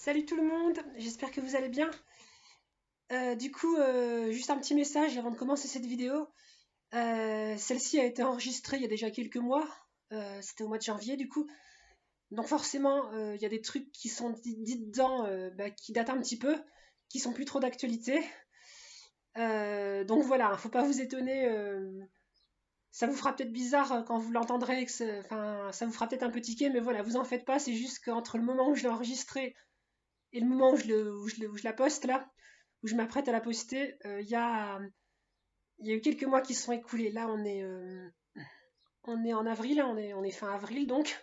Salut tout le monde, j'espère que vous allez bien. Juste un petit message avant de commencer cette vidéo. Celle-ci a été enregistrée il y a déjà quelques mois. C'était au mois de janvier du coup. Donc forcément, il y a des trucs qui sont dits dedans qui datent un petit peu, qui sont plus trop d'actualité. Donc voilà, faut pas vous étonner. Ça vous fera peut-être bizarre quand vous l'entendrez. Enfin, ça vous fera peut-être un peu tiquer, mais voilà, vous en faites pas. C'est juste qu'entre le moment où je l'ai enregistré et le moment où je la poste là, où je m'apprête à la poster, il y a eu quelques mois qui se sont écoulés. Là, on est en avril, hein, on est fin avril donc.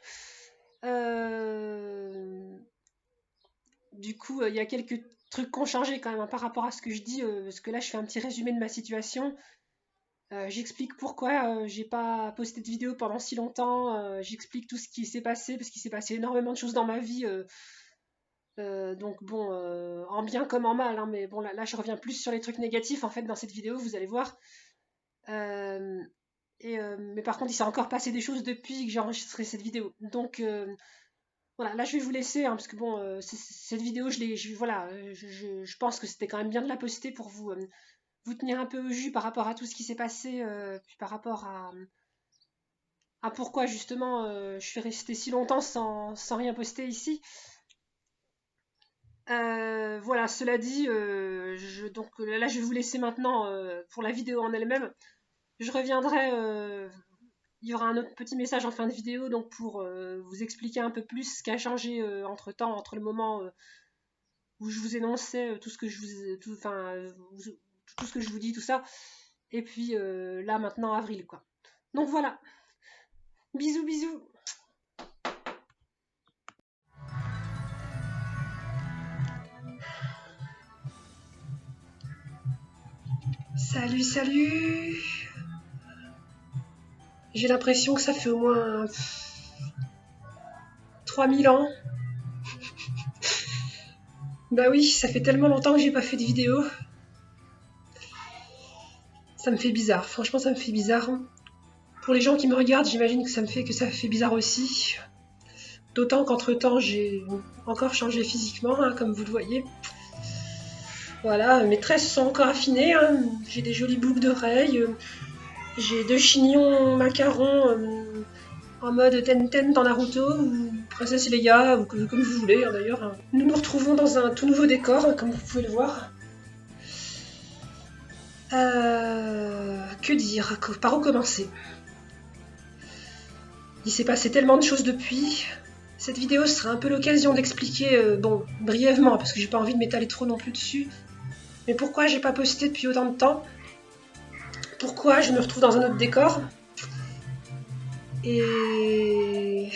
Euh, il y a quelques trucs qui ont changé quand même hein, par rapport à ce que je dis, parce que là, je fais un petit résumé de ma situation. J'explique pourquoi j'ai pas posté de vidéo pendant si longtemps. J'explique tout ce qui s'est passé, parce qu'il s'est passé énormément de choses dans ma vie. En bien comme en mal, hein, mais bon, là, je reviens plus sur les trucs négatifs en fait dans cette vidéo, vous allez voir. Euh, mais par contre, il s'est encore passé des choses depuis que j'ai enregistré cette vidéo. Donc voilà, là je vais vous laisser, hein, parce que bon, cette vidéo, je pense que c'était quand même bien de la poster pour vous tenir un peu au jus par rapport à tout ce qui s'est passé, puis par rapport à pourquoi justement je suis restée si longtemps sans rien poster ici. Voilà, cela dit, donc là je vais vous laisser maintenant pour la vidéo en elle-même. Je reviendrai, il y aura un autre petit message en fin de vidéo donc pour vous expliquer un peu plus ce qui a changé entre-temps, entre le moment où je vous énonçais tout ce que je vous, tout ce que je vous dis, tout ça, et puis là maintenant avril quoi. Donc voilà, bisous bisous. Salut salut. J'ai l'impression que ça fait au moins 3000 ans. Bah oui, ça fait tellement longtemps que j'ai pas fait de vidéo. Ça me fait bizarre, franchement ça me fait bizarre. Pour les gens qui me regardent, j'imagine que ça fait bizarre aussi. D'autant qu'entre-temps, j'ai encore changé physiquement, hein, comme vous le voyez. Voilà, mes tresses sont encore affinées, hein. J'ai des jolies boucles d'oreilles, j'ai 2 chignons macarons en mode Tenten dans Naruto, ou Princesse Leia, ou comme vous voulez hein, d'ailleurs. Hein. Nous nous retrouvons dans un tout nouveau décor, comme vous pouvez le voir. Que dire? Par où commencer? Il s'est passé tellement de choses depuis. Cette vidéo sera un peu l'occasion d'expliquer, bon, brièvement, parce que j'ai pas envie de m'étaler trop non plus dessus, mais pourquoi j'ai pas posté depuis autant de temps, pourquoi je me retrouve dans un autre décor, et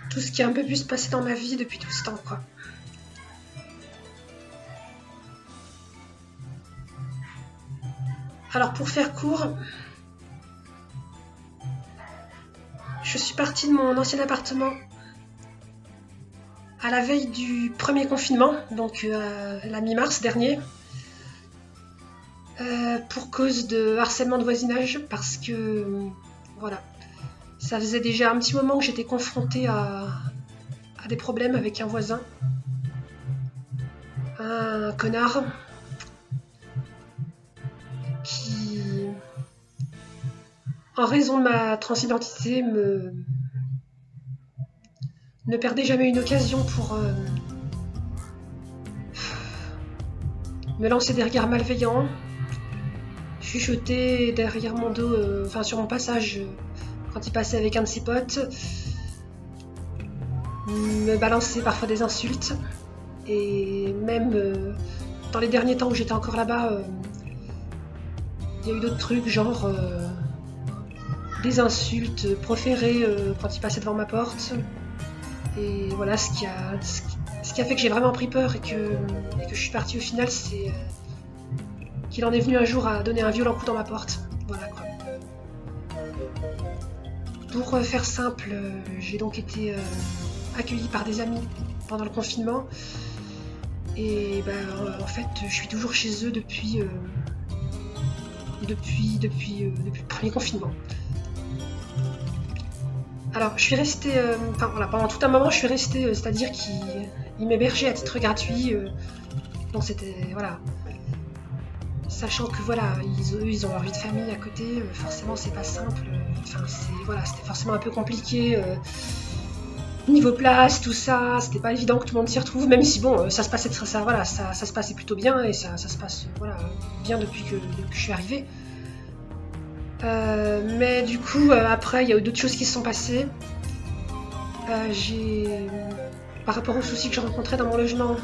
tout ce qui a un peu pu se passer dans ma vie depuis tout ce temps, quoi. Alors pour faire court, je suis partie de mon ancien appartement à la veille du premier confinement, donc la mi-mars dernier, pour cause de harcèlement de voisinage, parce que voilà, ça faisait déjà un petit moment que j'étais confrontée à des problèmes avec un voisin, un connard qui, en raison de ma transidentité, ne perdait jamais une occasion pour me lancer des regards malveillants, chuchoter derrière mon dos, sur mon passage, quand il passait avec un de ses potes, me balancer parfois des insultes, et même dans les derniers temps où j'étais encore là-bas, il y a eu d'autres trucs, genre des insultes proférées quand il passait devant ma porte. Et voilà, ce qui a fait que j'ai vraiment pris peur et que je suis partie au final, c'est qu'il en est venu un jour à donner un violent coup dans ma porte. Voilà quoi. Pour faire simple, j'ai donc été accueillie par des amis pendant le confinement. Et en fait, je suis toujours chez eux depuis le premier confinement. Alors, je suis restée... Enfin, voilà, pendant tout un moment, je suis restée... C'est-à-dire qu'ils m'hébergeaient à titre gratuit. Donc, c'était... Voilà. Sachant que, voilà, eux, ils ont leur vie de famille à côté. Forcément, c'est pas simple. Enfin, voilà, c'était forcément un peu compliqué. Niveau place, tout ça, c'était pas évident que tout le monde s'y retrouve, même si bon, ça se passait ça se passait plutôt bien et ça se passe voilà, bien depuis que je suis arrivée. Mais du coup, après, il y a eu d'autres choses qui se sont passées. Par rapport aux soucis que je rencontrais dans mon logement,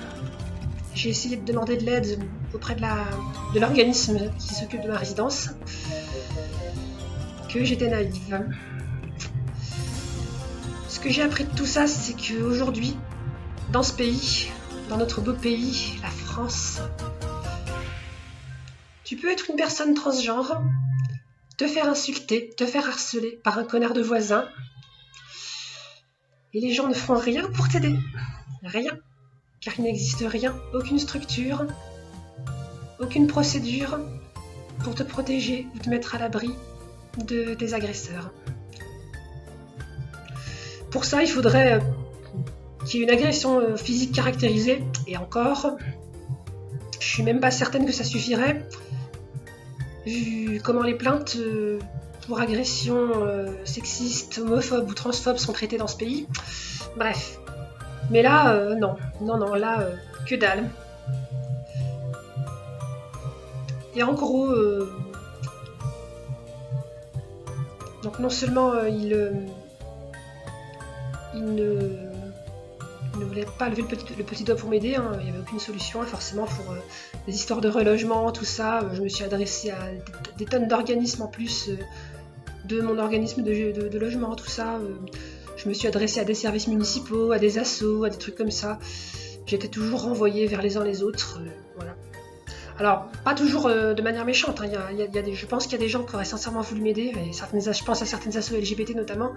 j'ai essayé de demander de l'aide auprès de l'organisme qui s'occupe de ma résidence, que j'étais naïve. Ce que j'ai appris de tout ça, c'est qu'aujourd'hui, dans ce pays, dans notre beau pays, la France, tu peux être une personne transgenre, te faire insulter, te faire harceler par un connard de voisin, et les gens ne font rien pour t'aider. Rien. Car il n'existe rien, aucune structure, aucune procédure pour te protéger ou te mettre à l'abri des agresseurs. Pour ça, il faudrait qu'il y ait une agression physique caractérisée, et encore, je suis même pas certaine que ça suffirait, vu comment les plaintes pour agression sexiste, homophobe ou transphobe sont traitées dans ce pays. Bref. Mais là, non, là, que dalle. Et en gros, donc non seulement il ne voulait pas lever le petit doigt pour m'aider, hein, il n'y avait aucune solution, forcément pour les histoires de relogement, tout ça, je me suis adressée à des tonnes d'organismes en plus de mon organisme de logement, tout ça. Je me suis adressée à des services municipaux, à des assos, à des trucs comme ça. J'étais toujours renvoyée vers les uns les autres, voilà. Alors, pas toujours de manière méchante, hein. Je pense qu'il y a des gens qui auraient sincèrement voulu m'aider, et je pense à certaines assos LGBT notamment,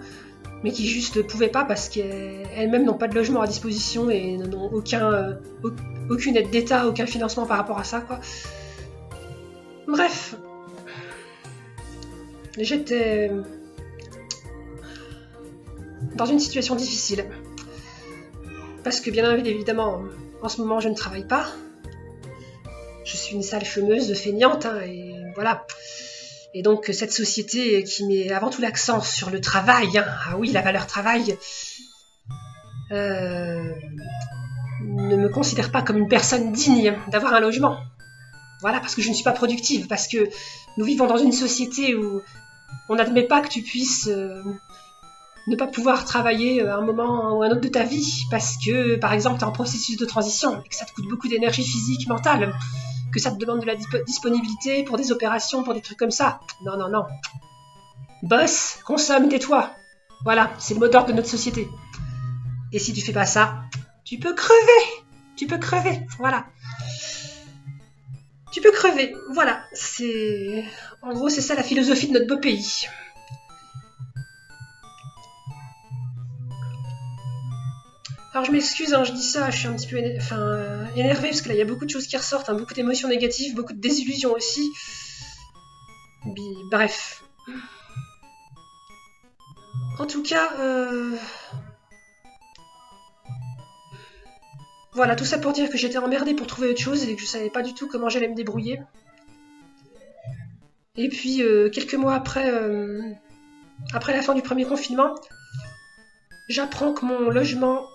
mais qui juste ne pouvaient pas parce qu'elles-mêmes n'ont pas de logement à disposition et n'ont aucune aide d'État, aucun financement par rapport à ça, quoi. Bref. J'étais dans une situation difficile. Parce que bien évidemment, en ce moment, je ne travaille pas. Je suis une sale chômeuse feignante, hein, et voilà. Et donc, cette société qui met avant tout l'accent sur le travail, hein, ah oui, la valeur travail, ne me considère pas comme une personne digne d'avoir un logement. Voilà, parce que je ne suis pas productive, parce que nous vivons dans une société où on n'admet pas que tu puisses ne pas pouvoir travailler à un moment ou un autre de ta vie, parce que, par exemple, tu es en processus de transition, et que ça te coûte beaucoup d'énergie physique, mentale, que ça te demande de la disponibilité pour des opérations, pour des trucs comme ça. Non, non, non. Bosse, consomme, tais-toi. Voilà, c'est le mot d'ordre de notre société. Et si tu fais pas ça, tu peux crever. Tu peux crever, voilà. Tu peux crever, voilà. En gros, c'est ça la philosophie de notre beau pays. Alors je m'excuse, hein, je dis ça, je suis un petit peu énervée parce que là il y a beaucoup de choses qui ressortent, hein, beaucoup d'émotions négatives, beaucoup de désillusions aussi. Bref. En tout cas, voilà, tout ça pour dire que j'étais emmerdée pour trouver autre chose et que je savais pas du tout comment j'allais me débrouiller. Et puis, quelques mois après la fin du premier confinement, j'apprends que mon logement,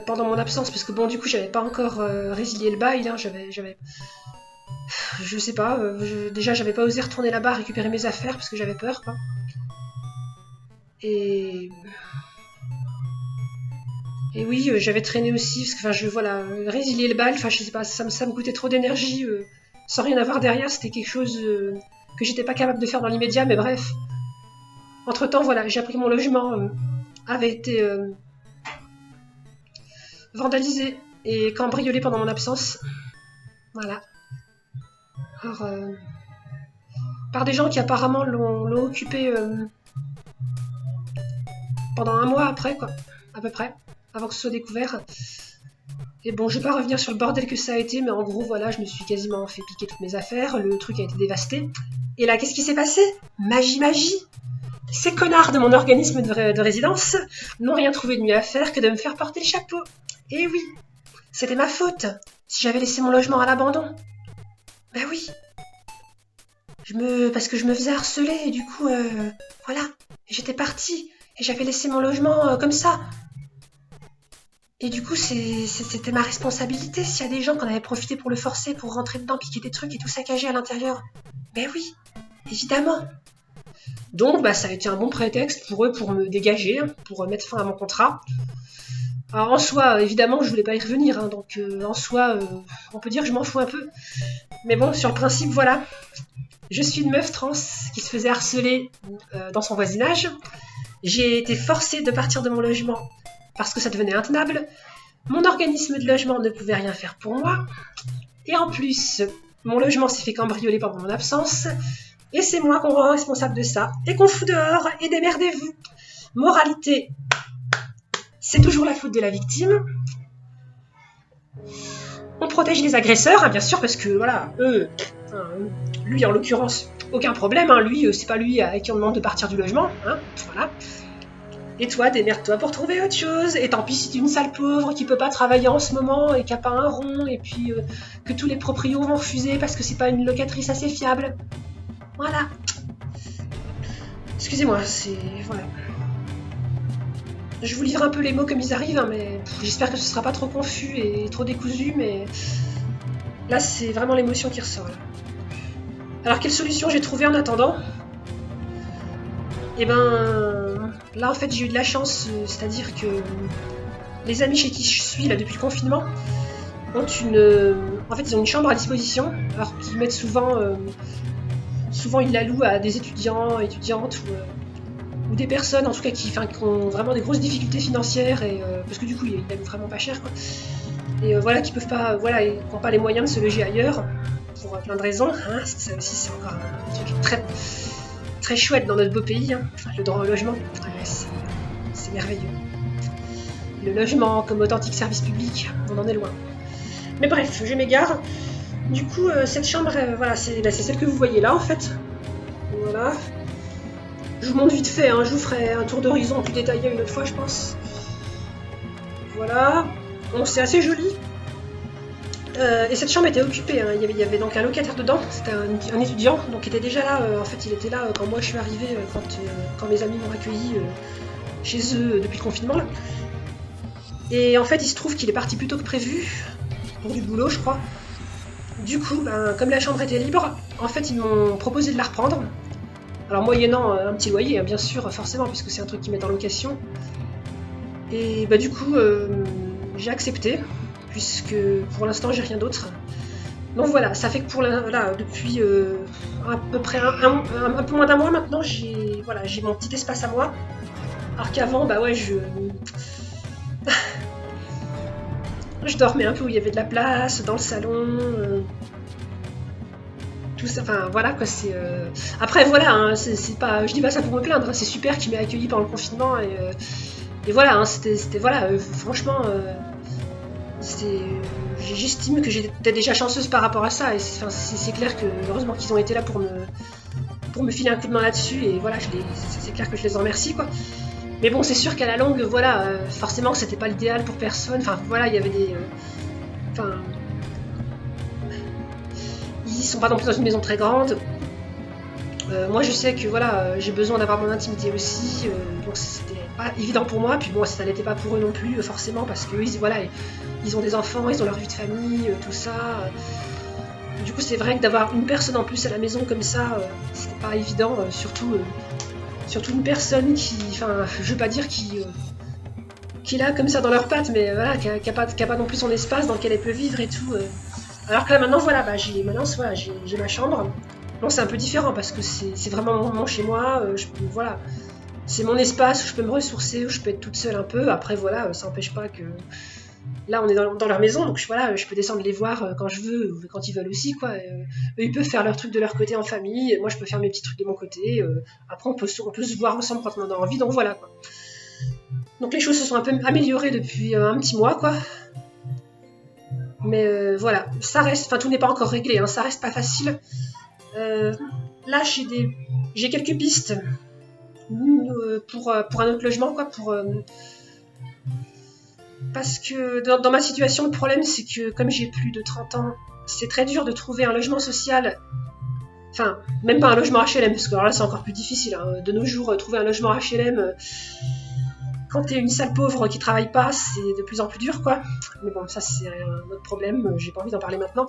pendant mon absence, parce que bon, du coup, j'avais pas encore résilié le bail, hein, je sais pas, déjà, j'avais pas osé retourner là-bas récupérer mes affaires parce que j'avais peur, quoi. Et oui, j'avais traîné aussi, parce que, résilier le bail, je sais pas, ça me coûtait trop d'énergie, sans rien avoir derrière, c'était quelque chose que j'étais pas capable de faire dans l'immédiat, mais bref. Entre-temps, voilà, j'ai appris que mon logement avait été vandalisé et cambriolé pendant mon absence. Voilà. Alors, par des gens qui apparemment l'ont occupé pendant un mois après, quoi, à peu près, avant que ce soit découvert. Et bon, je vais pas revenir sur le bordel que ça a été, mais en gros, voilà, je me suis quasiment fait piquer toutes mes affaires, le truc a été dévasté. Et là, qu'est-ce qui s'est passé? Magie, magie! Ces connards de mon organisme de résidence n'ont rien trouvé de mieux à faire que de me faire porter le chapeau. Et oui, c'était ma faute si j'avais laissé mon logement à l'abandon. Ben oui. Parce que je me faisais harceler et du coup, voilà, j'étais partie et j'avais laissé mon logement comme ça. Et du coup, c'était ma responsabilité s'il y a des gens qui en avaient profité pour le forcer, pour rentrer dedans, piquer des trucs et tout saccager à l'intérieur. Ben oui, évidemment. Donc, bah, ça a été un bon prétexte pour eux pour me dégager, pour mettre fin à mon contrat. Alors, en soi, évidemment, je voulais pas y revenir, hein, donc en soi, on peut dire que je m'en fous un peu. Mais bon, sur le principe, voilà. Je suis une meuf trans qui se faisait harceler dans son voisinage. J'ai été forcée de partir de mon logement parce que ça devenait intenable. Mon organisme de logement ne pouvait rien faire pour moi. Et en plus, mon logement s'est fait cambrioler pendant mon absence. Et c'est moi qu'on rend responsable de ça. Et qu'on fout dehors. Et démerdez-vous. Moralité, c'est toujours la faute de la victime. On protège les agresseurs, hein, bien sûr, parce que voilà, lui en l'occurrence, aucun problème. Hein, lui, c'est pas lui à qui on demande de partir du logement. Hein, voilà. Et toi, démerde-toi pour trouver autre chose. Et tant pis si t'es une sale pauvre qui peut pas travailler en ce moment et qui a pas un rond et puis que tous les proprios vont refuser parce que c'est pas une locatrice assez fiable. Voilà. Excusez-moi, c'est... voilà. Je vous livre un peu les mots comme ils arrivent, hein, mais j'espère que ce sera pas trop confus et trop décousu, mais là, c'est vraiment l'émotion qui ressort. Là. Alors, quelle solution j'ai trouvé en attendant? Eh ben, là, en fait, j'ai eu de la chance, c'est-à-dire que les amis chez qui je suis, là, depuis le confinement, ont en fait, ils ont une chambre à disposition, alors qu'ils mettent souvent... souvent, ils la louent à des étudiants, étudiantes, ou des personnes, en tout cas, qui ont vraiment des grosses difficultés financières, et, parce que du coup, ils la louent vraiment pas cher, quoi. Et voilà, qui peuvent pas... Voilà, et qui n'ont pas les moyens de se loger ailleurs, pour plein de raisons, hein, ça aussi, c'est encore un truc très... très chouette dans notre beau pays, hein. Le droit au logement, c'est merveilleux. Le logement comme authentique service public, on en est loin. Mais bref, je m'égare. Du coup, cette chambre, voilà, c'est celle que vous voyez là, en fait. Voilà. Je vous montre vite fait, hein, je vous ferai un tour d'horizon plus détaillé une autre fois, je pense. Voilà. Bon, c'est assez joli. Et cette chambre était occupée, hein. Il y avait donc un locataire dedans, c'était un étudiant, donc il était déjà là, en fait il était là quand moi je suis arrivée, quand mes amis m'ont accueilli chez eux depuis le confinement. Là. Et en fait il se trouve qu'il est parti plus tôt que prévu, pour du boulot je crois. Du coup, ben, comme la chambre était libre, en fait ils m'ont proposé de la reprendre. Alors moyennant un petit loyer, hein, bien sûr, forcément, puisque c'est un truc qu'ils mettent en location. Et bah du coup, j'ai accepté. Puisque pour l'instant j'ai rien d'autre. Donc voilà, ça fait que depuis à peu près un peu moins d'un mois maintenant, j'ai mon petit espace à moi. Alors qu'avant, bah ouais, je dormais un peu où il y avait de la place, dans le salon, tout ça, enfin voilà quoi, c'est... Après voilà, hein, c'est pas... je dis pas ça pour me plaindre, hein, c'est super qu'il m'ait accueilli pendant le confinement, et voilà, hein, c'était voilà, franchement... J'estime que j'étais déjà chanceuse par rapport à ça, et c'est clair que heureusement qu'ils ont été là pour me filer un coup de main là-dessus, et voilà, c'est clair que je les en remercie, quoi. Mais bon, c'est sûr qu'à la longue, voilà, forcément que c'était pas l'idéal pour personne, enfin voilà, il y avait des... ils sont pas non plus dans une maison très grande. Moi je sais que voilà, j'ai besoin d'avoir mon intimité aussi, donc c'était pas évident pour moi, puis bon ça n'était pas pour eux non plus forcément, parce que voilà, ils ont des enfants, ils ont leur vie de famille, tout ça. Du coup c'est vrai que d'avoir une personne en plus à la maison comme ça, c'était pas évident, surtout une personne qui, enfin je veux pas dire qui est là comme ça dans leurs pattes, mais voilà, qui a pas non plus son espace dans lequel elle peut vivre et tout. Alors que là maintenant voilà, bah j'ai ma chambre. Bon, c'est un peu différent parce que c'est vraiment mon chez moi, voilà, c'est mon espace où je peux me ressourcer, où je peux être toute seule un peu. Après voilà, ça n'empêche pas que là on est dans leur maison, donc voilà, je peux descendre les voir quand je veux, ou quand ils veulent aussi, quoi. Eux ils peuvent faire leurs trucs de leur côté en famille, moi je peux faire mes petits trucs de mon côté. Après on peut se voir ensemble quand on en a envie, donc voilà quoi. Donc les choses se sont un peu améliorées depuis un petit mois, quoi. Mais voilà, ça reste, enfin tout n'est pas encore réglé, hein, ça reste pas facile. Là j'ai quelques pistes pour un autre logement, quoi, parce que dans ma situation, le problème, c'est que comme j'ai plus de 30 ans, c'est très dur de trouver un logement social. Enfin, même pas un logement HLM, parce que alors là, c'est encore plus difficile. Hein. De nos jours, trouver un logement HLM, quand t'es une sale pauvre qui travaille pas, c'est de plus en plus dur, quoi. Mais bon, ça, c'est un autre problème. J'ai pas envie d'en parler maintenant.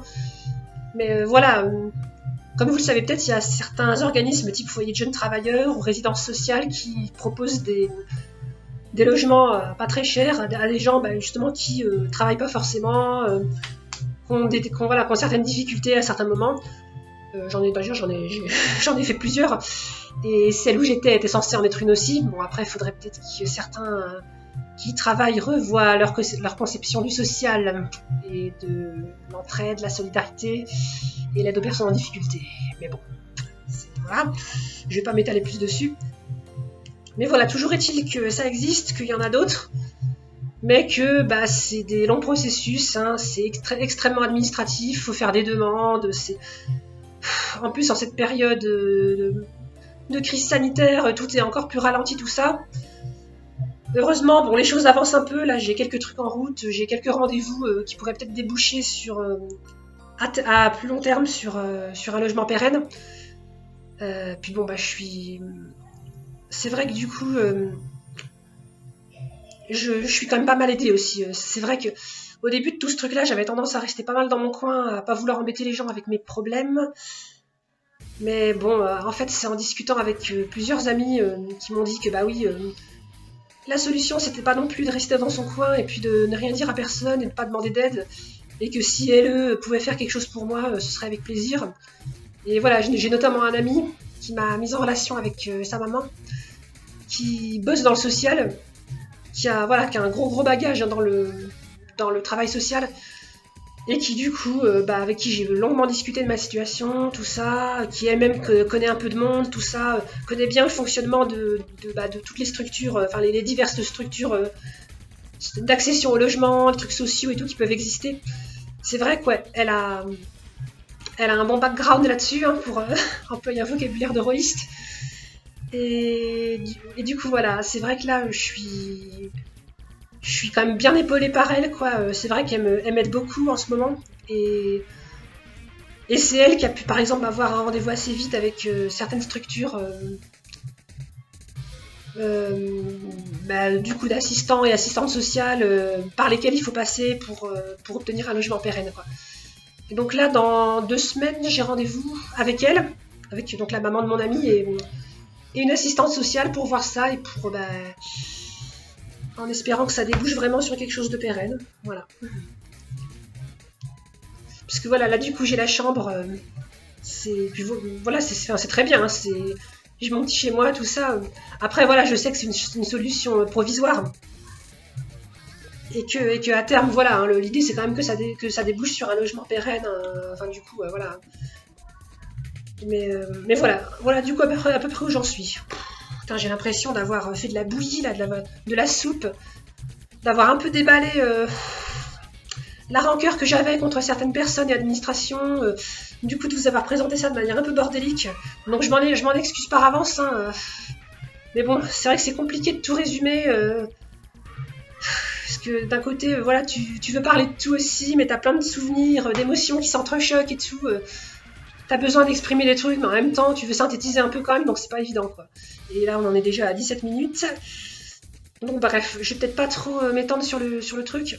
Mais voilà, comme vous le savez peut-être, il y a certains organismes type foyer de jeunes travailleurs ou résidences sociales qui proposent des logements pas très chers à des gens justement qui travaillent pas forcément, qui ont certaines difficultés à certains moments. J'en ai fait plusieurs. Et celle où j'étais était censée en être une aussi. Bon, après, il faudrait peut-être que certains qui travaillent revoient leur conception du social et de l'entraide, la solidarité et l'aide aux personnes en difficulté. Mais bon, voilà, je vais pas m'étaler plus dessus. Mais voilà, toujours est-il que ça existe, qu'il y en a d'autres, mais que c'est des longs processus, hein, c'est extrêmement administratif, il faut faire des demandes. En plus, en cette période de crise sanitaire, tout est encore plus ralenti, tout ça. Heureusement, bon, les choses avancent un peu. Là, j'ai quelques trucs en route, j'ai quelques rendez-vous qui pourraient peut-être déboucher à plus long terme sur un logement pérenne. Puis bon, c'est vrai que du coup, je suis quand même pas mal aidée aussi. C'est vrai que au début de tout ce truc-là, j'avais tendance à rester pas mal dans mon coin, à pas vouloir embêter les gens avec mes problèmes. Mais bon, en fait, c'est en discutant avec plusieurs amis qui m'ont dit que oui, la solution, c'était pas non plus de rester dans son coin et puis de ne rien dire à personne et de pas demander d'aide. Et que si eux pouvaient faire quelque chose pour moi, ce serait avec plaisir. Et voilà, j'ai notamment un ami qui m'a mise en relation avec sa maman, qui bosse dans le social, qui a un gros bagage dans le travail social, et qui du coup, avec qui j'ai longuement discuté de ma situation, tout ça, qui elle-même connaît un peu de monde, tout ça, connaît bien le fonctionnement de toutes les structures, les diverses structures d'accession au logement, les trucs sociaux et tout qui peuvent exister. C'est vrai qu'elle a un bon background là-dessus, hein, pour employer un vocabulaire de rôliste. Et du coup, voilà, c'est vrai que là, je suis quand même bien épaulée par elle, quoi. C'est vrai qu'elle m'aide beaucoup en ce moment. Et c'est elle qui a pu, par exemple, avoir un rendez-vous assez vite avec certaines structures du coup d'assistants et assistantes sociales par lesquelles il faut passer pour obtenir un logement pérenne, quoi. Et donc là, dans 2 semaines, j'ai rendez-vous avec elle, avec donc la maman de mon ami et une assistante sociale pour voir ça et pour en espérant que ça débouche vraiment sur quelque chose de pérenne. Voilà. Parce que voilà, là du coup j'ai la chambre, c'est très bien, hein, je monte chez moi, tout ça. Après voilà, je sais que c'est une solution provisoire. Et que à terme, voilà, hein, l'idée c'est quand même que ça débouche sur un logement pérenne. Du coup, voilà. Mais voilà du coup à peu près où j'en suis. Putain, j'ai l'impression d'avoir fait de la bouillie, là, de la soupe, d'avoir un peu déballé la rancœur que j'avais contre certaines personnes et administrations, du coup de vous avoir présenté ça de manière un peu bordélique. Donc je m'en excuse par avance, hein, mais bon, c'est vrai que c'est compliqué de tout résumer, parce que d'un côté, voilà, tu veux parler de tout aussi, mais t'as plein de souvenirs, d'émotions qui s'entrechoquent et tout. T'as besoin d'exprimer des trucs, mais en même temps, tu veux synthétiser un peu quand même, donc c'est pas évident, quoi. Et là, on en est déjà à 17 minutes. Donc bref, je vais peut-être pas trop m'étendre sur le truc.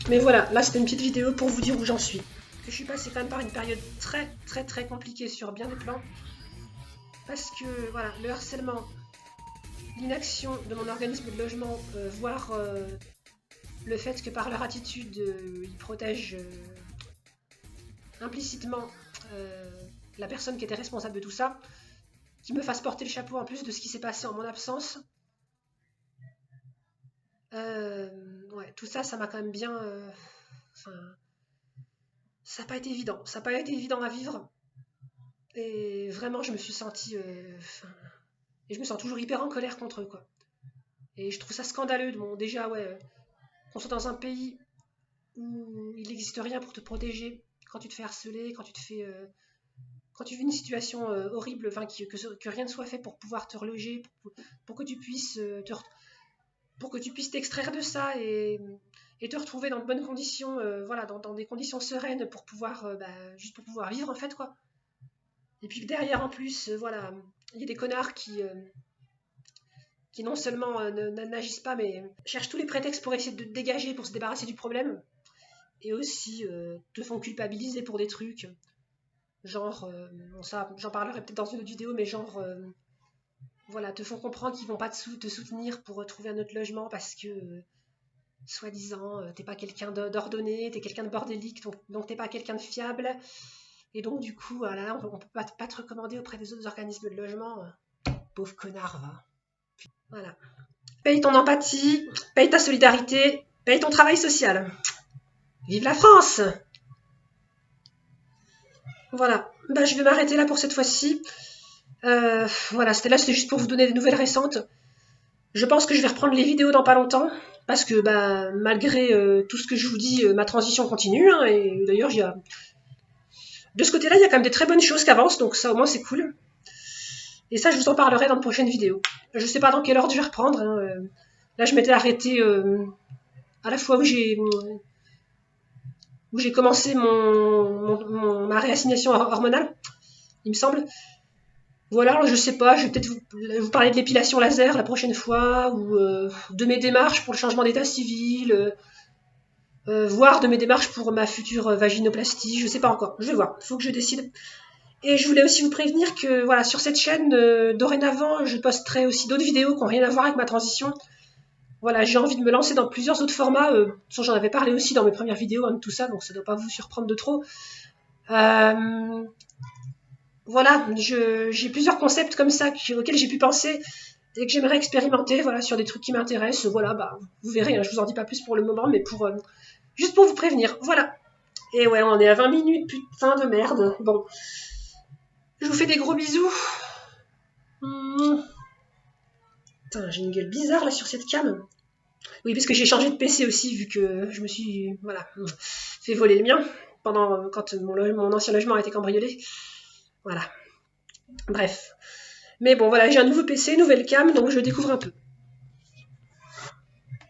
Mais voilà, là c'était une petite vidéo pour vous dire où j'en suis. Je suis passée quand même par une période très très très compliquée sur bien des plans. Parce que voilà, le harcèlement, l'inaction de mon organisme de logement, voire le fait que par leur attitude, ils protègent implicitement la personne qui était responsable de tout ça, qui me fasse porter le chapeau en plus de ce qui s'est passé en mon absence. Ouais, tout ça, ça m'a quand même bien... ça n'a pas été évident. Ça n'a pas été évident à vivre. Et vraiment, je me suis sentie... et je me sens toujours hyper en colère contre eux, quoi. Et je trouve ça scandaleux. Bon, déjà, ouais, qu'on soit dans un pays où il n'existe rien pour te protéger quand tu te fais harceler, quand tu te fais quand tu vis une situation horrible, enfin que rien ne soit fait pour pouvoir te reloger, pour que tu puisses pour que tu puisses t'extraire de ça et te retrouver dans de bonnes conditions, voilà, dans des conditions sereines pour pouvoir, juste pour pouvoir vivre en fait quoi. Et puis derrière en plus, voilà, il y a des connards qui non seulement n'agissent pas, mais cherchent tous les prétextes pour essayer de te dégager, pour se débarrasser du problème, et aussi te font culpabiliser pour des trucs, genre, bon, ça j'en parlerai peut-être dans une autre vidéo, mais genre, voilà, te font comprendre qu'ils vont pas te soutenir pour trouver un autre logement parce que, soi-disant, t'es pas quelqu'un d'ordonné, t'es quelqu'un de bordélique, donc t'es pas quelqu'un de fiable, et donc du coup, voilà, on peut pas te recommander auprès des autres organismes de logement, pauvre connard, va. Voilà. Paye ton empathie, paye ta solidarité, paye ton travail social. Vive la France! Voilà. Bah, je vais m'arrêter là pour cette fois-ci. Voilà, c'était juste pour vous donner des nouvelles récentes. Je pense que je vais reprendre les vidéos dans pas longtemps, parce que bah, malgré tout ce que je vous dis, ma transition continue, hein, et d'ailleurs, de ce côté-là, il y a quand même des très bonnes choses qui avancent, donc ça au moins c'est cool. Et ça, je vous en parlerai dans de prochaines vidéos. Je sais pas dans quelle ordre je vais reprendre. Hein. Là, je m'étais arrêtée à la fois où j'ai commencé ma réassignation hormonale, il me semble. Voilà, alors je sais pas, je vais peut-être vous parler de l'épilation laser la prochaine fois, ou de mes démarches pour le changement d'état civil, voire de mes démarches pour ma future vaginoplastie, je sais pas encore, je vais voir, il faut que je décide. Et je voulais aussi vous prévenir que voilà, sur cette chaîne, dorénavant, je posterai aussi d'autres vidéos qui n'ont rien à voir avec ma transition. Voilà, j'ai envie de me lancer dans plusieurs autres formats, j'en avais parlé aussi dans mes premières vidéos, hein, de tout ça, donc ça ne doit pas vous surprendre de trop. Voilà, j'ai plusieurs concepts comme ça auxquels j'ai pu penser et que j'aimerais expérimenter, voilà, sur des trucs qui m'intéressent. Voilà, bah, vous verrez, hein, je vous en dis pas plus pour le moment, mais juste pour vous prévenir. Voilà. Et ouais, on est à 20 minutes, putain de merde. Bon, je vous fais des gros bisous. Putain, j'ai une gueule bizarre là sur cette cam. Oui, parce que j'ai changé de PC aussi, vu que je me suis, voilà, fait voler le mien quand mon ancien logement a été cambriolé. Voilà. Bref. Mais bon, voilà, j'ai un nouveau PC, nouvelle cam, donc je découvre un peu.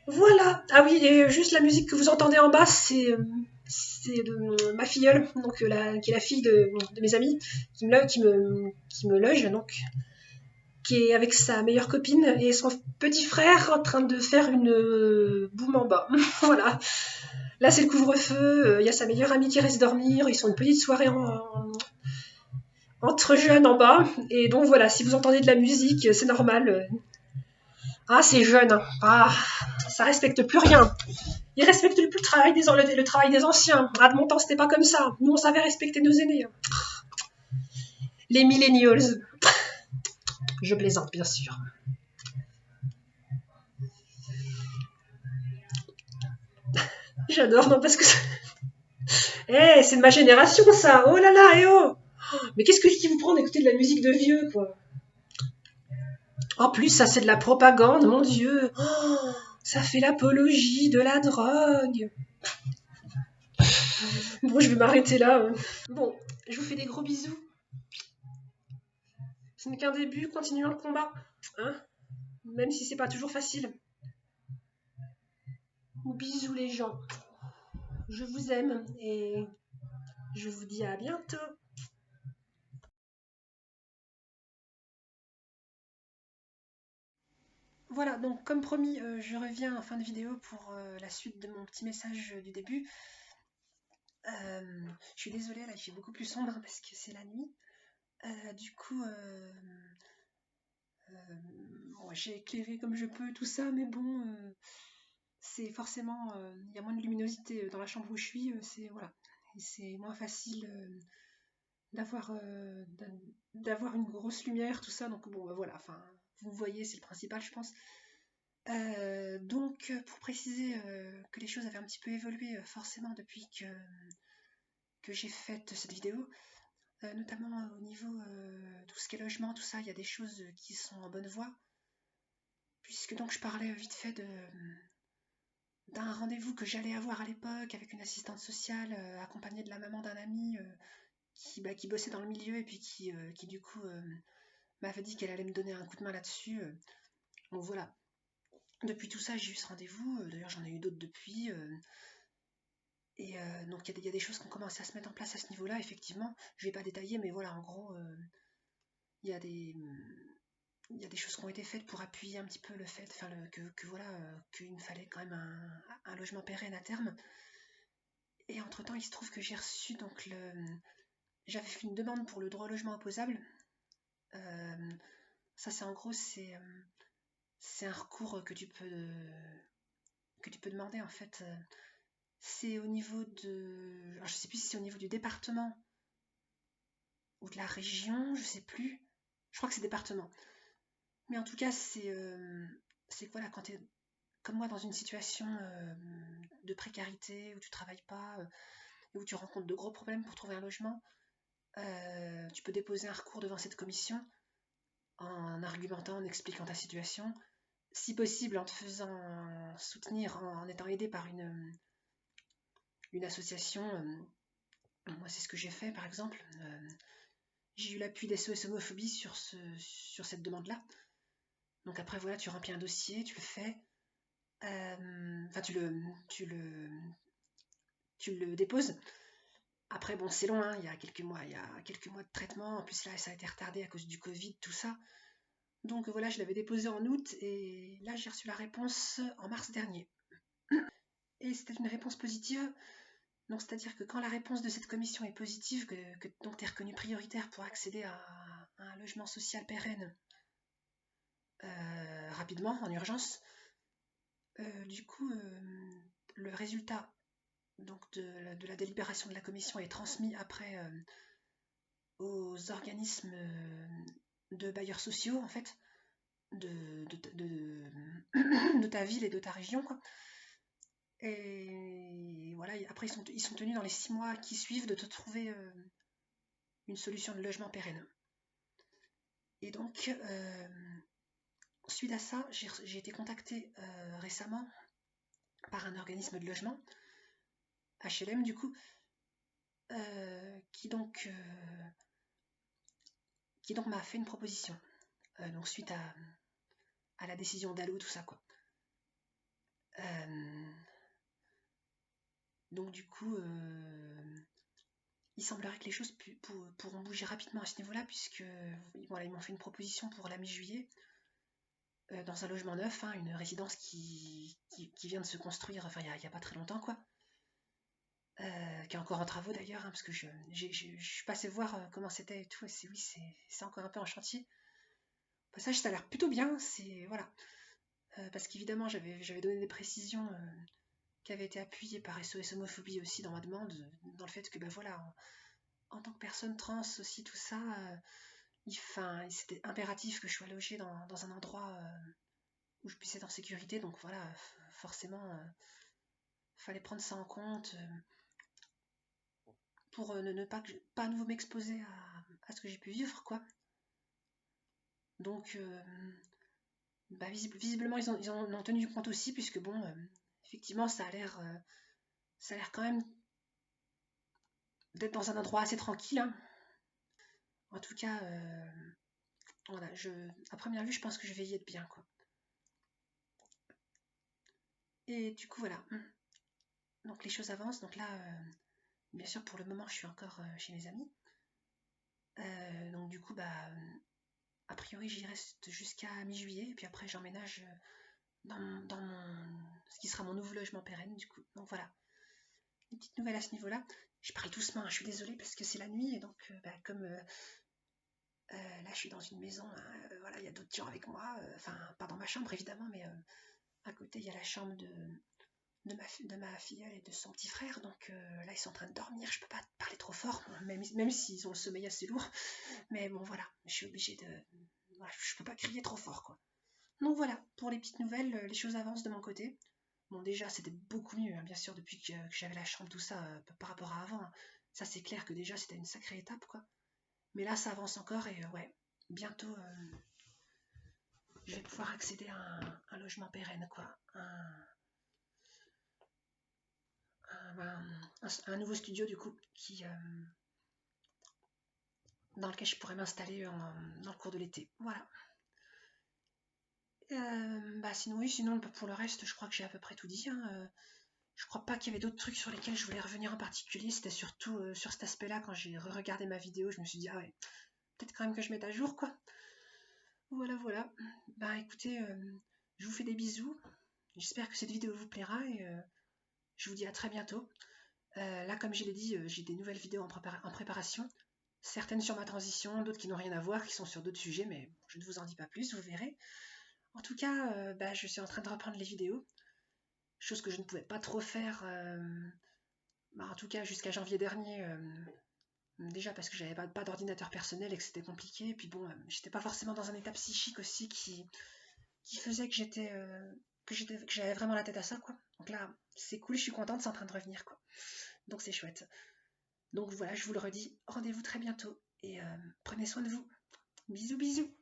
Voilà. Ah oui, et juste la musique que vous entendez en bas, c'est de ma filleule, donc qui est la fille de mes amis, qui me loge, donc, qui est avec sa meilleure copine et son petit frère en train de faire une boum en bas. Voilà. Là, c'est le couvre-feu, il y a sa meilleure amie qui reste dormir, ils sont une petite soirée entre jeunes en bas, et donc voilà, si vous entendez de la musique, c'est normal. Ah, c'est jeune, hein. Ah, ça respecte plus rien. Ils respectent plus le travail des anciens. Ah, de mon temps, c'était pas comme ça. Nous, on savait respecter nos aînés. Les millennials. Je plaisante, bien sûr. J'adore, non, parce que... Eh, c'est de ma génération, ça. Oh là là, eh oh. Mais qu'est-ce qui vous prend d'écouter de la musique de vieux, quoi. En plus, ça, c'est de la propagande, mon Dieu. Oh, ça fait l'apologie de la drogue. Bon, je vais m'arrêter là. Bon, je vous fais des gros bisous. Ce n'est qu'un début, continuons le combat. Hein, même si c'est pas toujours facile. Bisous les gens. Je vous aime et je vous dis à bientôt. Voilà, donc comme promis, je reviens en fin de vidéo pour la suite de mon petit message du début. Je suis désolée, là il fait beaucoup plus sombre parce que c'est la nuit. Du coup, bon, j'ai éclairé comme je peux tout ça, mais bon, c'est forcément, il y a moins de luminosité dans la chambre où je suis, voilà, c'est moins facile d'avoir une grosse lumière, tout ça, donc bon, voilà, enfin, vous voyez, c'est le principal, je pense. Donc, pour préciser que les choses avaient un petit peu évolué forcément depuis que j'ai fait cette vidéo, notamment au niveau tout ce qui est logement, tout ça, il y a des choses qui sont en bonne voie, puisque donc je parlais vite fait d'un rendez-vous que j'allais avoir à l'époque avec une assistante sociale accompagnée de la maman d'un ami qui bossait dans le milieu et puis qui du coup m'avait dit qu'elle allait me donner un coup de main là-dessus. Donc voilà. Depuis tout ça, j'ai eu ce rendez-vous. D'ailleurs, j'en ai eu d'autres depuis. Et donc, il y a des choses qui ont commencé à se mettre en place à ce niveau-là, effectivement. Je vais pas détailler, mais voilà, en gros, il y a des, il y a des choses qui ont été faites pour appuyer un petit peu le fait, enfin, que voilà, qu'il me fallait quand même un logement pérenne à terme. Et entre-temps, il se trouve que j'ai reçu donc j'avais fait une demande pour le droit au logement opposable. Ça, c'est en gros, c'est un recours que tu peux demander en fait. C'est au niveau de, alors, je sais plus si c'est au niveau du département ou de la région, je sais plus. Je crois que c'est département. Mais en tout cas, c'est que voilà, quand tu es comme moi dans une situation de précarité, où tu travailles pas, et où tu rencontres de gros problèmes pour trouver un logement, tu peux déposer un recours devant cette commission en argumentant, en expliquant ta situation, si possible en te faisant soutenir, en étant aidé par une association. Moi, c'est ce que j'ai fait par exemple. J'ai eu l'appui d'SOS Homophobie sur cette demande-là. Donc après, voilà, tu remplis un dossier, tu le fais. Enfin, tu le déposes. Après, bon, c'est long, hein, il y a quelques mois de traitement. En plus, là, ça a été retardé à cause du Covid, tout ça. Donc voilà, je l'avais déposé en août et là, j'ai reçu la réponse en mars dernier. Et c'était une réponse positive. Donc, c'est-à-dire que quand la réponse de cette commission est positive, que donc tu es reconnu prioritaire pour accéder à un logement social pérenne rapidement, en urgence, du coup, le résultat donc de la délibération de la commission est transmis après aux organismes de bailleurs sociaux, en fait, de ta ville et de ta région, quoi. Et voilà, après ils sont tenus dans les 6 mois qui suivent de te trouver une solution de logement pérenne. Et donc, suite à ça, j'ai été contactée récemment par un organisme de logement, HLM du coup, qui donc m'a fait une proposition. Donc suite à la décision d'Allo, tout ça quoi. Donc du coup, il semblerait que les choses pourront bouger rapidement à ce niveau-là, puisque voilà, ils m'ont fait une proposition pour la mi-juillet, dans un logement neuf, hein, une résidence qui vient de se construire, enfin il n'y a pas très longtemps quoi, qui est encore en travaux d'ailleurs, hein, parce que je suis passée voir comment c'était et tout, et c'est encore un peu en chantier. Au passage, ça a l'air plutôt bien, c'est voilà, parce qu'évidemment j'avais donné des précisions qui avaient été appuyées par SOS Homophobie aussi dans ma demande, dans le fait que ben voilà, en tant que personne trans aussi tout ça, c'était impératif que je sois logée dans un endroit où je puisse être en sécurité, donc voilà, forcément, fallait prendre ça en compte pour ne pas à nouveau m'exposer à ce que j'ai pu vivre, quoi. Donc, bah, visiblement, ils en ont tenu compte aussi, puisque bon, effectivement, ça a l'air quand même d'être dans un endroit assez tranquille, hein. En tout cas, voilà, à première vue, je pense que je vais y être bien, quoi. Et du coup, voilà. Donc les choses avancent. Donc là, bien sûr, pour le moment, je suis encore chez mes amis. Donc du coup, bah, a priori, j'y reste jusqu'à mi-juillet. Et puis après, j'emménage dans ce qui sera mon nouveau logement pérenne, du coup. Donc voilà. Une petite nouvelle à ce niveau-là. Je parle doucement, hein, je suis désolée parce que c'est la nuit. Et donc, bah, comme là, je suis dans une maison, hein, voilà, il y a d'autres gens avec moi. Enfin, pas dans ma chambre, évidemment, mais à côté, il y a la chambre de ma filleule et de son petit frère, donc là ils sont en train de dormir, je peux pas parler trop fort, même s'ils ont le sommeil assez lourd, mais bon voilà, je suis obligée voilà, je peux pas crier trop fort quoi. Donc voilà, pour les petites nouvelles, les choses avancent de mon côté. Bon déjà c'était beaucoup mieux, hein, bien sûr, depuis que j'avais la chambre, tout ça, par rapport à avant, hein. Ça c'est clair que déjà c'était une sacrée étape quoi. Mais là ça avance encore et ouais, bientôt je vais pouvoir accéder à un logement pérenne quoi. Un nouveau studio du coup dans lequel je pourrais m'installer dans le cours de l'été. Voilà. Sinon, oui, sinon pour le reste, je crois que j'ai à peu près tout dit. Hein. Je crois pas qu'il y avait d'autres trucs sur lesquels je voulais revenir en particulier. C'était surtout sur cet aspect-là, quand j'ai re-regardé ma vidéo, je me suis dit, ah ouais, peut-être quand même que je mette à jour, quoi. Voilà, voilà. Écoutez, je vous fais des bisous. J'espère que cette vidéo vous plaira et je vous dis à très bientôt. Là, comme je l'ai dit, j'ai des nouvelles vidéos en préparation. Certaines sur ma transition, d'autres qui n'ont rien à voir, qui sont sur d'autres sujets, mais je ne vous en dis pas plus, vous verrez. En tout cas, je suis en train de reprendre les vidéos, chose que je ne pouvais pas trop faire, en tout cas jusqu'à janvier dernier, déjà parce que j'avais pas d'ordinateur personnel et que c'était compliqué, et puis bon, j'étais pas forcément dans un état psychique aussi qui faisait que que j'avais vraiment la tête à ça, quoi. Donc là, c'est cool, je suis contente, c'est en train de revenir, quoi. Donc c'est chouette. Donc voilà, je vous le redis, rendez-vous très bientôt et prenez soin de vous. Bisous, bisous.